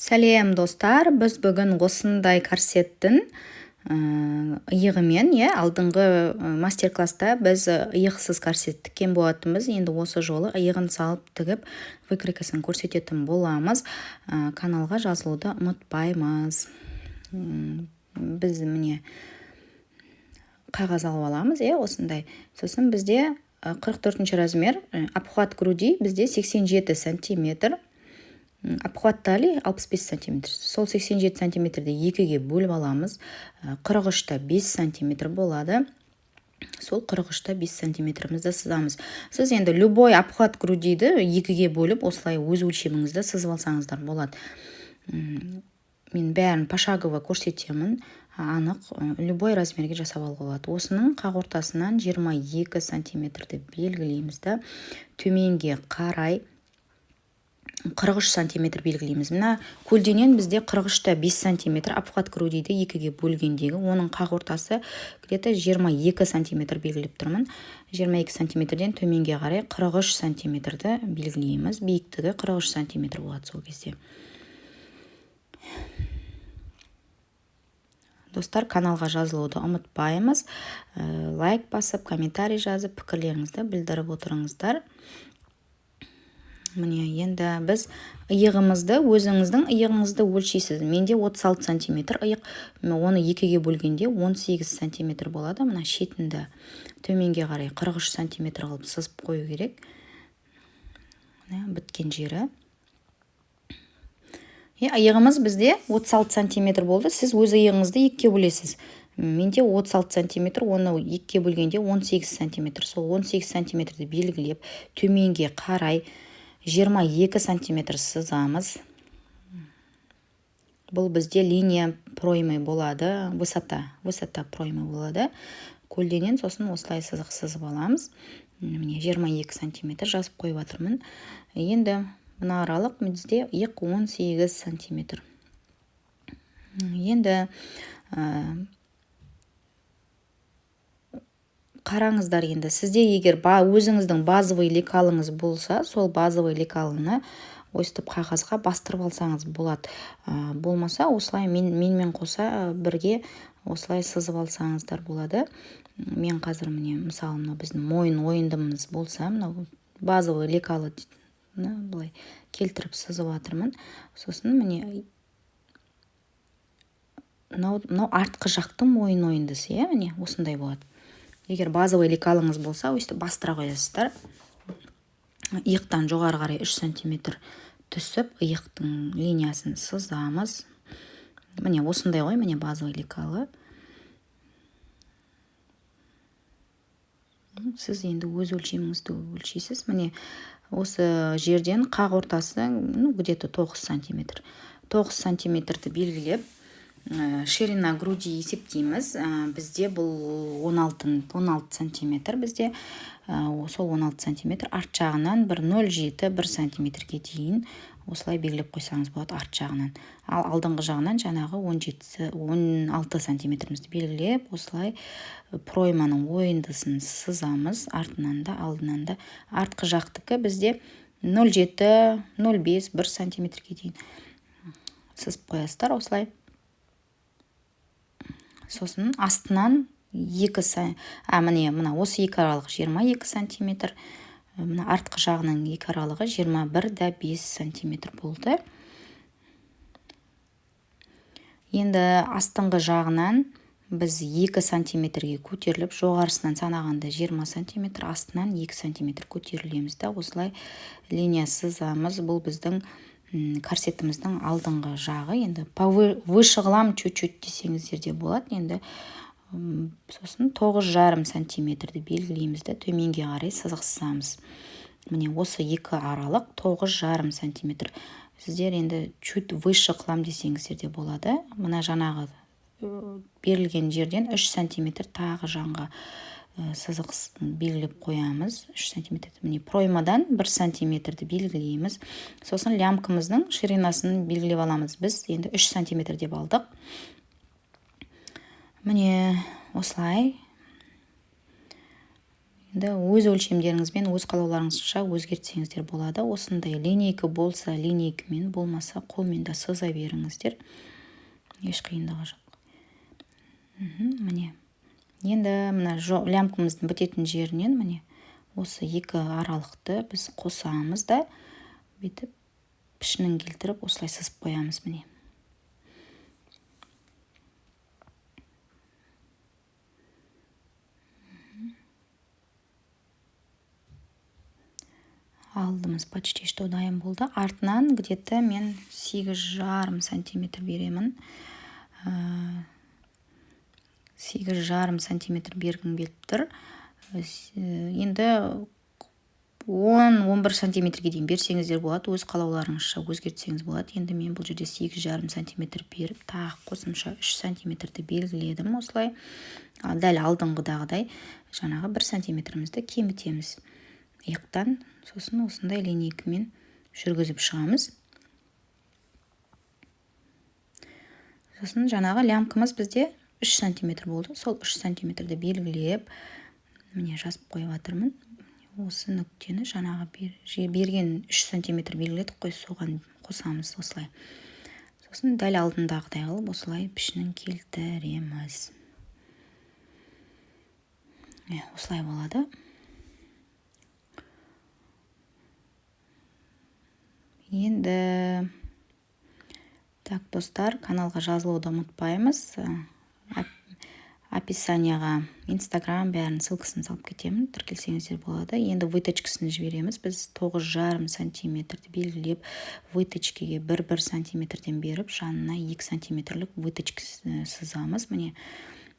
Сәлем достар, біз бүгін осындай корсеттің иығымен, алдыңғы мастер-класста біз иықсыз корсет тіккен болатынбыз. Енді осы жолы иығын салып тігіп выкройкасын көрсететін боламыз. Каналға жазылуды ұмытпаймыз. Біз міне қағаз алып аламыз, осындай. Сосын бізде 44 размер, обхват груди бізде 87 сантиметр. Обхват талии 65 сантиметр. Сол 87 сантиметрді екіге бөліп аламыз. 43-та 5 сантиметр болады. Сол 43-та 5 сантиметрімізді сызамыз. Сіз енді любой обхват грудиді екіге бөліп, осылай өз өлшеміңізді сызып алсаңыздар болады. Мен бәрін пошагово көрсетемін. Анық, любой размерге жасап алуға болады. Осының қақ ортасынан 22 сантиметрді белгілейміз. Төменге қарай 43 сантиметр белгілейміз. Мына көлденең бізде 43-та 5 сантиметр, обхват грудиді екіге бөлгендегі, оның қақ ортасы где-то 22 сантиметр белгілеп тұрмын. 22 сантиметрден төменге қарай 43 сантиметрді белгілейміз. Биіктігі 43 сантиметр болады сол кезде. Достар, каналға жазылуды ұмытпаймыз. Лайк басып, комментарий жазып, пікірлеріңізді білдіріп отырыңыздар. Міне, енді біз иығымызды, өзіңіздің иығыңызды өлшейсіз. Менде 36 сантиметр иық, оны екіге бөлгенде 18 сантиметр болады. Мына шетінде төменге қарай 43 сантиметр қылып сызып қою керек. Біткен жері. Иығымыз бізде 36 сантиметр болды. Сіз өз иығыңызды екіге бөлесіз. Менде 36 сантиметр, оны екіге бөлгенде 18 сантиметр. Сол 18 сантиметрді белгілеп, төменге қарай 22 сантиметр сызамыз. Бұл бізде линия проймы болады, высота проймы болады. Көлденен сосын осылай сызық сызып аламыз. Міне 22 сантиметр жазып қойып жатырмын. Енді мына аралық бізде иық 18 сантиметр. Енді қараңыздар, енді сізде егер өзіңіздің базовый лекалыңыз болса, сол базовый лекалыны ойыстып қағазға бастырып алсаңыз болады. Болмаса, осылай менімен қоса бірге осылай сызып алсаңыздар болады. Мен қазір міне, мысалы, біздің мойын ойындымыз болса, базовый лекалы былай келтіріп сызып жатырмын. Сосын міне мынау артқы жақтың мойын ойындысы, міне осындай болады. Егер базовый лекалыңыз болса, өйстіп бастыра қоясыздар. Иықтан жоғары қарай 3 сантиметр түсіп, иықтың линиясын сызамыз. Міне осындай ғой, міне базовый лекалы. Сіз енді өз өлшеміңізді өлшейсіз. Міне осы жерден қақ ортасы где-то 9 сантиметр. 9 сантиметрді белгілеп, ширина груди есептейміз. Бізде бұл 16 сантиметр бізде. Сол 16 сантиметр арт жағынан 0,07-1 сантиметрге дейін осылай белгілеп қойсаңыз болады арт жағынан. Ал алдыңғы жағынан жаңағы 16 сантиметрімізді белгілеп, осылай пройманың ойындысын сызамыз. Артынан да, алдынан да. Артқы жақтікі бізде 0,7-0,5-1 сантиметрге дейін сызып қоясыздар осылай. Сосын астынан мына осы екі аралық 22 сантиметр, мына артқы жағының екі аралығы 21,5 сантиметр болды. Енді астыңғы жағынан біз 2 сантиметрге көтеріліп, жоғарысынан санағанда 20 сантиметр, астынан 2 сантиметр көтерілеміз. Осылай линия сызамыз. Бұл біздің корсетіміздің алдыңғы жағы. Енді выше қылам чуть-чуть десеңіздер де болады. Енді сосын 9,5 сантиметрді белгілейміз, төменге қарай сызық сызамыз. Міне осы екі аралық 9,5 сантиметр. Сіздер енді чуть выше қылам десеңіздер де болады. Мына жаңағы берілген жерден 3 сантиметр тағы жанға сызық белгілеп қоямыз. 3 сантиметр. Міне проймадан 1 сантиметрді белгілейміз. Сосын лямкамыздың ширинасын белгілеп аламыз. Біз енді 3 сантиметр деп алдық. Міне осылай. енді өз өлшемдеріңізбен өз қалауларыңызша өзгертсеңіздер болады. Осындай линейка болса линейкамен, болмаса қолмен да сыза беріңіздер, еш қиындығы жоқ. Міне енді мына лямкамыздың бітетін жерінен міне осы екі аралықты біз қосамыз да бүйтіп пішінін келтіріп осылай сызып қоямыз. Міне алдымыз почти что дайын болды. Артынан где-то мен 8,5 сантиметр беремін. 8,5 сантиметр бергім келіп тұр. Енді 10-11 сантиметрге дейін берсеңіздер болады, өз қалауларыңызша өзгертсеңіз болады. Енді мен бұл жерде 8,5 сантиметр беріп, тағы қосымша 3 сантиметрді белгіледім осылай. Дәл алдыңғыдағыдай жаңағы 1 сантиметрімізді кемітеміз иықтан. Сосын осындай линейкамен жүргізіп шығамыз. Сосын жаңағы лямкамыз бізде 3 сантиметр болды. Сол 3 сантиметрді белгілеп, міне жазып қойып жатырмын. Осы нүктені жаңағы берген 3 сантиметр белгіледік қой, соған қосамыз осылай. Сосын дәл алдындағыдай қылып осылай пішінін келтіреміз. Осылай болады. Енді так, достар, каналға жазылуды ұмытпаймыз. Описанияға Instagram бәрін ссылкасын салып кетемін, тіркелсеңіздер болады. Енді выточкасын жібереміз. Біз 9,5 сантиметрді белгілеп, выточкеге 1 сантиметрден беріп, жанына 2 сантиметрлік выточка сызамыз. Міне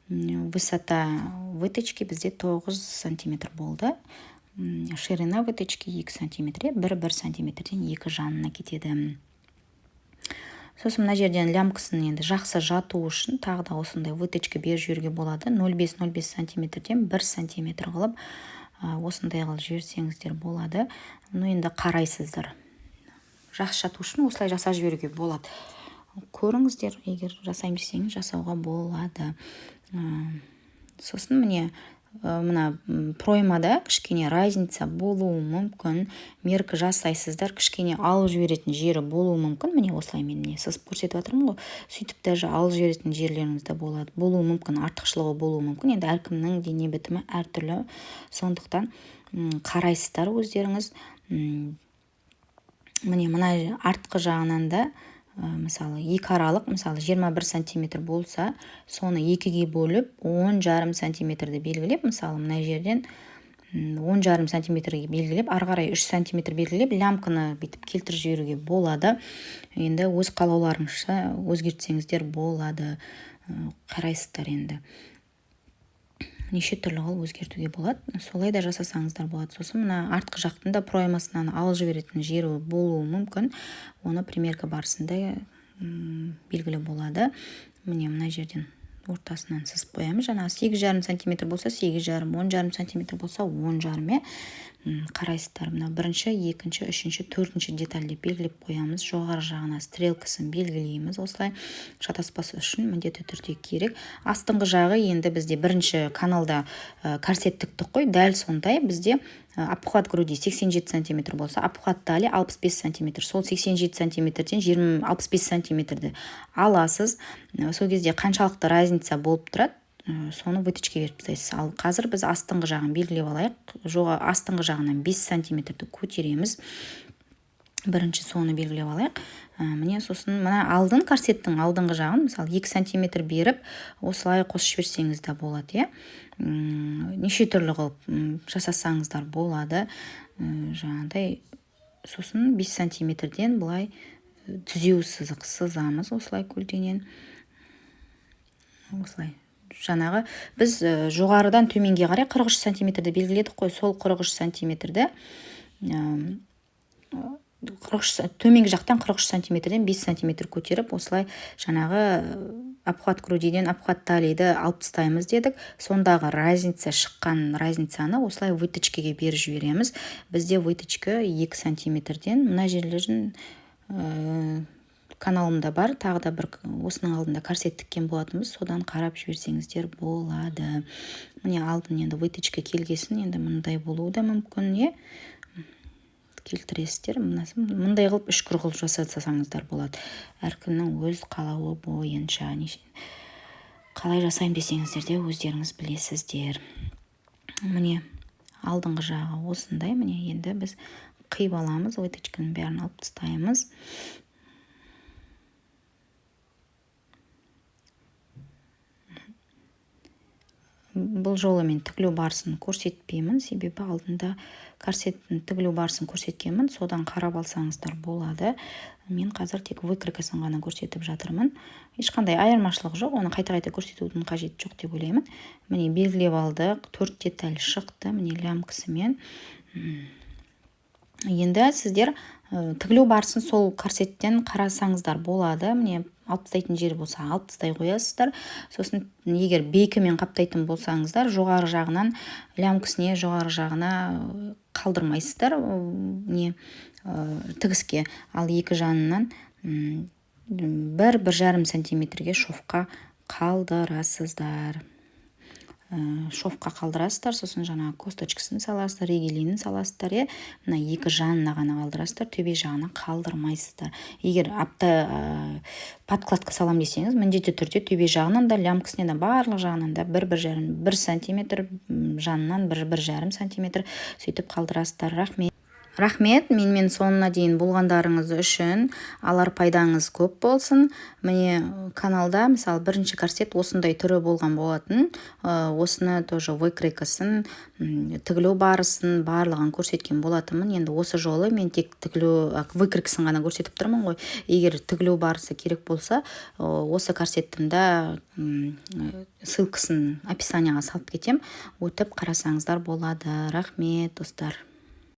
высота выточки бізде 9 сантиметр болды. Ширина выточки 2 сантиметр, 1 сантиметрден 2 жанына кетеді. Сосын мына жерден лямкасын енді жақсы жату үшін тағы да осындай выточка беріп жіберуге болады. 0,5 сантиметрден 1 сантиметр қылып осындай қылып жіберсеңіздер болады. Енді қарайсыздар. Жақсы жату үшін осылай жасап жіберуге болады. Көріңіздер, егер жасайым десеңіз жасауға болады. Сосын міне мына проймада кішкене разница болуы мүмкін. Меркі жасайсыздар, кішкене алып жіберетін жері болуы мүмкін. Міне осылай мен сызып көрсетіп жатырмын ғой. Сөйтіп даже алып жіберетін жерлеріңізде болады. Болуы мүмкін, артықшылығы болуы мүмкін. Енді әркімнің дене бітімі әртүрлі. Сондықтан қарайсыздар өздеріңіз. Міне мына артқы жағынан да мысалы екі аралық, мысалы 21 сантиметр болса, соны екіге бөліп 10,5 сантиметрді белгілеп, мысалы мына жерден 10,5 сантиметрге белгілеп, ары қарай 3 сантиметр белгілеп, лямканы бүйтіп келтіріп жіберуге болады. Енді өз қалауларыңызша өзгертсеңіздер болады. Қарайсыздар енді. Неше түрлі қылып өзгертуге болады. Солай да жасасаңыздар болады. Сосын мына артқы жақтың да проймасынан алып жіберетін жері болуы мүмкін. Оны примерка барысында белгілі болады. Міне мына жерден ортасынан сызып қоямыз. Жаңағы 8,5 сантиметр болса 8,5, 10,5 сантиметр болса 10,5. Қарайсыздар, мына бірінші, екінші, үшінші, төртінші детальді белгілеп қоямыз. Жоғары жағына стрелкасын белгілейміз. Осылай шатаспасы үшін міндетті түрде керек. Астыңғы жағы енді бізде бірінші каналда корсеттіктік қой. Дәл сондай бізде обхват груди 87 сантиметр болса, обхват талии 65 сантиметр. Сол 87 сантиметрден 65 сантиметрді аласыз. Сол кезде қаншалықты разница болып тұрады, соны выточке беріп тастайсыз. Ал қазір біз астыңғы жағын белгілеп алайық. Астыңғы жағынан 5 сантиметрді көтереміз. Бірінші соны белгілеп алайық. Міне сосын мына алдын корсеттің алдыңғы жағын мысалы 2 сантиметр беріп осылай қосып жіберсеңіз де болады. Неше түрлі қылып жасасаңыздар болады. Жаңағыдай сосын 5 сантиметрден былай түзеу сызық сызамыз осылай көлденен. Осылай. Жаңағы біз жоғарыдан төменге қарай 43 сантиметрді белгіледік қой. Сол 43 сантиметрді төменгі жақтан 43 сантиметрден 5 сантиметр көтеріп, осылай жаңағы обхват грудиден обхват талийді алып тастаймыз дедік. Сондағы разница шыққан разницаны осылай выточкеге беріп жібереміз. Бізде выточка 2 сантиметрден мына жерлерін каналымда бар, тағы да бір осының алдында корсет тіккен болатынбыз, содан қарап жіберсеңіздер болады. Міне алдын енді выточка келгесін, енді мындай болуы да мүмкін, келтіресіздер. Мындай қылып 3 қылып жасасаңыздар болады. Әркімнің өз қалауы бойынша қалай жасайым десеңіздер де өздеріңіз білесіздер. Міне алдыңғы жағы осындай. Міне енді біз қиып аламыз, выточканың бәрін алып тастаймыз. Бұл жолы мен тігілу барысын көрсетпеймін, себебі алдында корсеттің тігілу барысын көрсеткенмін, содан қарап алсаңыздар болады. Мен қазір тек выкройкасын ғана көрсетіп жатырмын. Ешқандай айырмашылық жоқ, оны қайта-қайта көрсетудің қажеті жоқ деп ойлаймын. Міне белгілеп алдық, 4 деталь шықты, міне лямкасымен. Енді сіздер тігілу барысын сол корсеттен қарасаңыздар болады. Міне алып тастайтын жер болса алып тастай қоясыздар. Сосын егер бейкімен қаптайтын болсаңыздар, жоғары жағынан лямкасіне жоғары жағына қалдырмайсыздар тігіске, ал екі жанынан 1-1,5 сантиметрге шовқа қалдырасыздар. Шовқа қалдырасыздар, сосын жаңа косточкасын саласыздар, ригелинін саласыздар, мына екі жанына ғана қалдырасыздар, төбе жағына қалдырмайсыздар. Егер подкладка салам десеңіз, міндетті түрде төбе жағынан да, лямкасына да, барлық жағынан да 1-1,5 сантиметр, жанынан 1-1,5 сантиметр сөйтіп қалдырасыздар. Рахмет, менімен соңына дейін болғандарыңыз үшін. Алар пайдаңыз көп болсын. Міне каналда, мысалы, бірінші корсет осындай түрі болған болатын. Осыны тоже выкройкасын, тігілу барысын барлығын көрсеткен болатынмын. Енді осы жолы мен тек выкройкасын ғана көрсетіп тұрмын ғой. Егер тігілу барысы керек болса, осы корсеттің да ссылкасын описанияға салып кетем. Өтіп қарасаңыздар болады. Рахмет, достар.